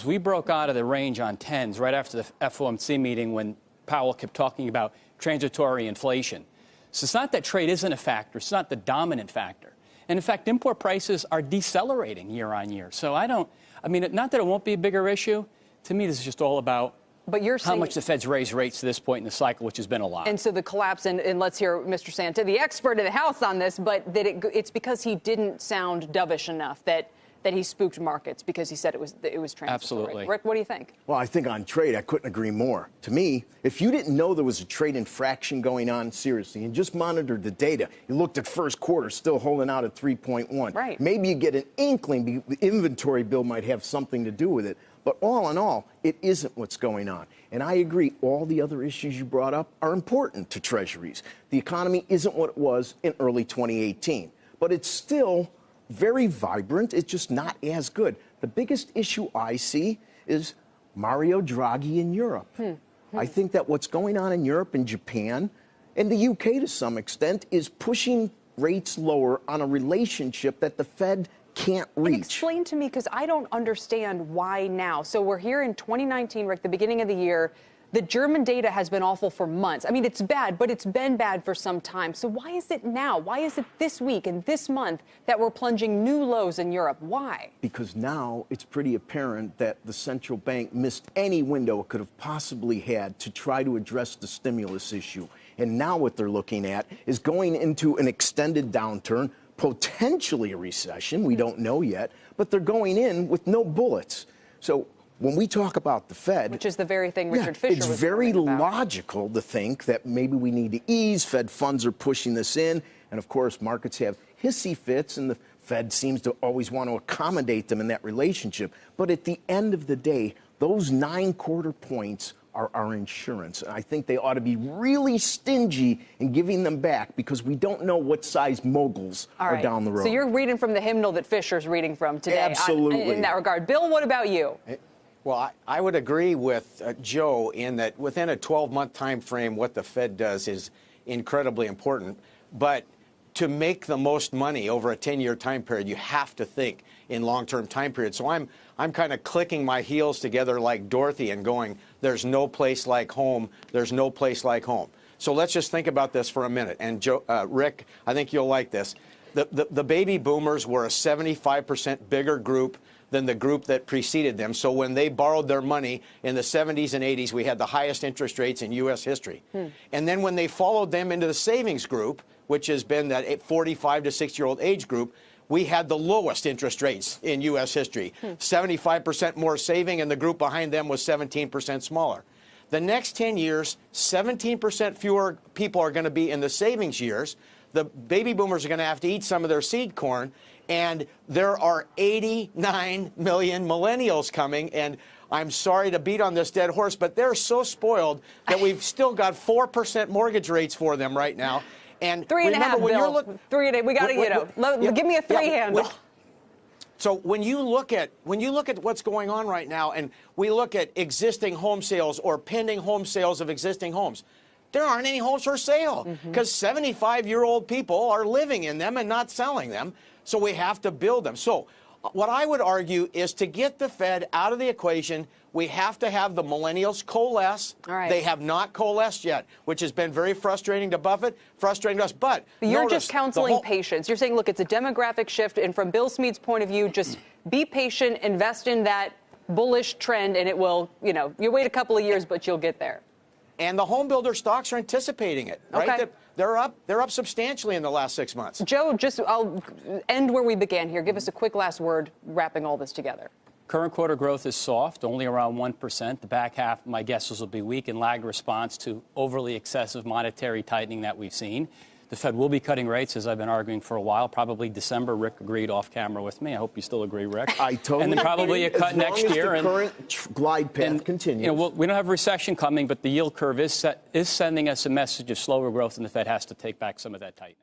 we broke out of the range on 10s right after the FOMC meeting when Powell kept talking about transitory inflation. So it's not that trade isn't a factor. It's not the dominant factor. And in fact, import prices are decelerating year on year. So I mean, not that it won't be a bigger issue. To me, this is just all about how much the Fed's raised rates to this point in the cycle, which has been a lot. And so the collapse, and let's hear Mr. Santelli, the expert in the House on this, but that it's because he didn't sound dovish enough that he spooked markets because he said it was transitory. Absolutely. Rick, what do you think? Well, I think on trade, I couldn't agree more. To me, if you didn't know there was a trade infraction going on seriously and just monitored the data, you looked at first quarter still holding out at 3.1. Right. Maybe you get an inkling the inventory bill might have something to do with it. But all in all, it isn't what's going on. And I agree, all the other issues you brought up are important to treasuries. The economy isn't what it was in early 2018, but it's still very vibrant. It's just not as good. The biggest issue I see is Mario Draghi in Europe. I think that what's going on in Europe and Japan and the UK to some extent is pushing rates lower on a relationship that the Fed can't reach. And explain to me, because I don't understand why now. So we're here in 2019, Rick, the beginning of the year. The German data has been awful for months. I mean, it's bad, but it's been bad for some time. So why is it now? Why is it this week and this month that we're plunging new lows in Europe? Why? Because now it's pretty apparent that the central bank missed any window it could have possibly had to try to address the stimulus issue. And now what they're looking at is going into an extended downturn, potentially a recession. We don't know yet, but they're going in with no bullets. So when we talk about the Fed, which is the very thing Richard Fisher was it's very about. logical to think that maybe we need to ease. Fed funds are pushing this in. And of course, markets have hissy fits, and the Fed seems to always want to accommodate them in that relationship. But at the end of the day, those 9 quarter points are our insurance. And I think they ought to be really stingy in giving them back because we don't know what size moguls are down the road. So you're reading from the hymnal that Fisher's reading from today. Absolutely. In that regard. Bill, what about you? Well, I would agree with Joe in that within a 12-month time frame, what the Fed does is incredibly important. But to make the most money over a 10-year time period, you have to think in long-term time periods. So I'm kind of clicking my heels together like Dorothy and going, there's no place like home. There's no place like home. So let's just think about this for a minute. And Joe, Rick, I think you'll like this. The baby boomers were a 75% bigger group than the group that preceded them. So when they borrowed their money in the 70s and 80s, we had the highest interest rates in U.S. history. And then when they followed them into the savings group, which has been that 45 to 60-year-old age group, we had the lowest interest rates in U.S. history. 75% more saving, and the group behind them was 17% smaller. The next 10 years, 17% fewer people are going to be in the savings years. The baby boomers are going to have to eat some of their seed corn, and there are 89 million millennials coming. And I'm sorry to beat on this dead horse, but they're so spoiled that we've still got 4% mortgage rates for them right now. And 3.5, Bill. 3.5. We got to, give me a 3 handle. So when you look at what's going on right now, and we look at existing home sales or pending home sales of existing homes, there aren't any homes for sale because 75-year-old people are living in them and not selling them. So we have to build them. So what I would argue is to get the Fed out of the equation, we have to have the millennials coalesce. They have not coalesced yet, which has been very frustrating to Buffett, frustrating to us. But you're just counseling patience. You're saying, look, it's a demographic shift. And from Bill Smead's point of view, just be patient, invest in that bullish trend, and it will, you wait a couple of years, but you'll get there. And the home builder stocks are anticipating it, right? Okay. They're up substantially in the last 6 months. Joe, I'll end where we began here. Give us a quick last word wrapping all this together. Current quarter growth is soft, only around 1%. The back half, my guesses, will be weak in lagged response to overly excessive monetary tightening that we've seen. The Fed will be cutting rates, as I've been arguing for a while, probably December. Rick agreed off camera with me. I hope you still agree, Rick. I totally And then probably a cut next year. As the current glide path continues. We don't have a recession coming, but the yield curve is sending us a message of slower growth, and the Fed has to take back some of that tightening.